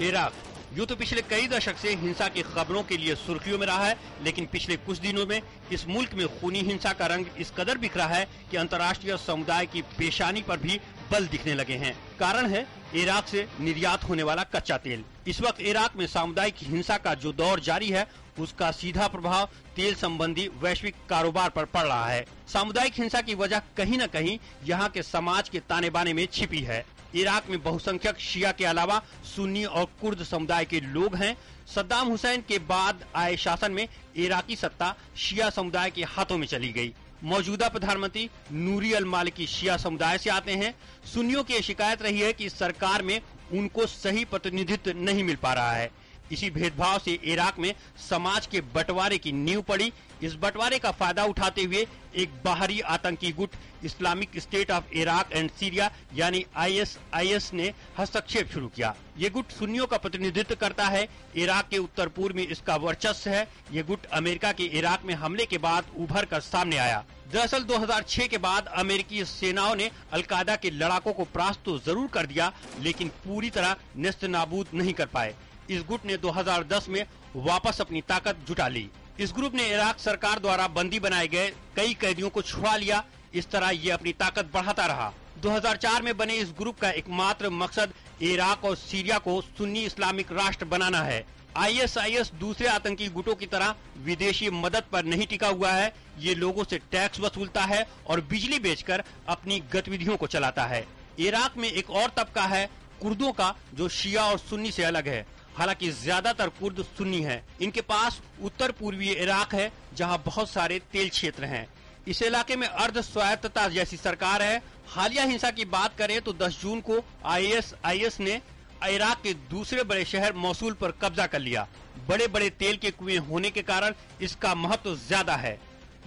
Iraq यूं तो पिछले कई दशक से हिंसा की खबरों के लिए सुर्खियों में रहा है, लेकिन पिछले कुछ दिनों में इस मुल्क में खूनी हिंसा का रंग इस कदर बिखरा है कि अंतर्राष्ट्रीय समुदाय की पेशानी पर भी बल दिखने लगे हैं। कारण है इराक से निर्यात होने वाला कच्चा तेल। इस वक्त इराक में सामुदायिक हिंसा का जो दौर जारी है, उसका सीधा प्रभाव तेल संबंधी वैश्विक कारोबार पर पड़ रहा है। सामुदायिक हिंसा की वजह कहीं न कहीं यहाँ के समाज के ताने बाने में छिपी है। इराक में बहुसंख्यक शिया के अलावा सुन्नी और कुर्द समुदाय के लोग हैं। सद्दाम हुसैन के बाद आए शासन में इराकी सत्ता शिया समुदाय के हाथों में चली गई। मौजूदा प्रधानमंत्री नूरी अल मालिकी शिया समुदाय से आते हैं। सुन्नियों की शिकायत रही है कि सरकार में उनको सही प्रतिनिधित्व नहीं मिल पा रहा है। इसी भेदभाव से इराक में समाज के बंटवारे की नींव पड़ी। इस बंटवारे का फायदा उठाते हुए एक बाहरी आतंकी गुट Islamic state of Iraq and Syria यानी ISIS ने हस्तक्षेप शुरू किया। ये गुट सुन्नियों का प्रतिनिधित्व करता है। इराक के उत्तर पूर्व में इसका वर्चस्व है। ये गुट अमेरिका के इराक में हमले के बाद उभर कर सामने आया। दरअसल 2006 के बाद अमेरिकी सेनाओं ने अलकायदा के लड़ाकों को परास्त तो जरूर कर दिया, लेकिन पूरी तरह नेस्तनाबूद नहीं कर पाए। इस गुट ने 2010 में वापस अपनी ताकत जुटा ली। इस ग्रुप ने इराक सरकार द्वारा बंदी बनाए गए कई कैदियों को छुड़ा लिया। इस तरह ये अपनी ताकत बढ़ाता रहा। 2004 में बने इस ग्रुप का एकमात्र मकसद इराक और सीरिया को सुन्नी इस्लामिक राष्ट्र बनाना है। ISIS दूसरे आतंकी गुटों की तरह विदेशी मदद पर नहीं टिका हुआ है। ये लोगों से टैक्स वसूलता है और बिजली बेचकर अपनी गतिविधियों को चलाता है। इराक में एक और तबका है कुर्दों का, जो शिया और सुन्नी से अलग है। हालांकि ज्यादातर कुर्द सुन्नी हैं। इनके पास उत्तर पूर्वी इराक है, जहां बहुत सारे तेल क्षेत्र हैं। इस इलाके में अर्ध स्वायत्तता जैसी सरकार है। हालिया हिंसा की बात करें तो 10 जून को ISIS ने इराक के दूसरे बड़े शहर मौसूल पर कब्जा कर लिया। बड़े बड़े तेल के कुएं होने के कारण इसका महत्व ज्यादा है।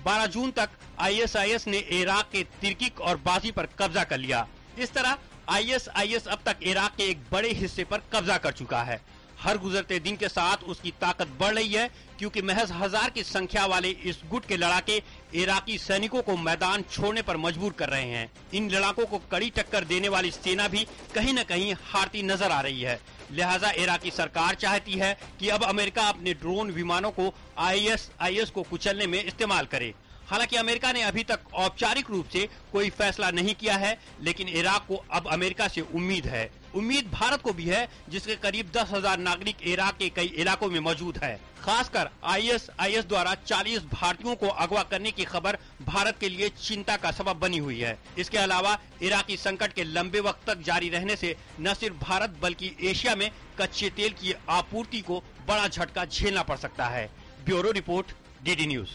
12 जून तक ISIS ने इराक के तिर्किक और बाजी पर कब्जा कर लिया। इस तरह ISIS अब तक इराक के एक बड़े हिस्से पर कब्जा कर चुका है। हर गुजरते दिन के साथ उसकी ताकत बढ़ रही है, क्योंकि महज 1000 की संख्या वाले इस गुट के लड़ाके इराकी सैनिकों को मैदान छोड़ने पर मजबूर कर रहे हैं। इन लड़ाकों को कड़ी टक्कर देने वाली सेना भी कहीं न कहीं हारती नजर आ रही है। लिहाजा इराकी सरकार चाहती है कि अब अमेरिका अपने ड्रोन विमानों को ISIS को कुचलने में इस्तेमाल करे। हालांकि अमेरिका ने अभी तक औपचारिक रूप से कोई फैसला नहीं किया है, लेकिन इराक को अब अमेरिका से उम्मीद है। उम्मीद भारत को भी है, जिसके करीब 10,000 नागरिक इराक के कई इलाकों में मौजूद है। खासकर ISIS द्वारा 40 भारतीयों को अगवा करने की खबर भारत के लिए चिंता का सबब बनी हुई है। इसके अलावा इराकी संकट के लंबे वक्त तक जारी रहने से न सिर्फ भारत बल्कि एशिया में कच्चे तेल की आपूर्ति को बड़ा झटका झेलना पड़ सकता है। Bureau report, DD news.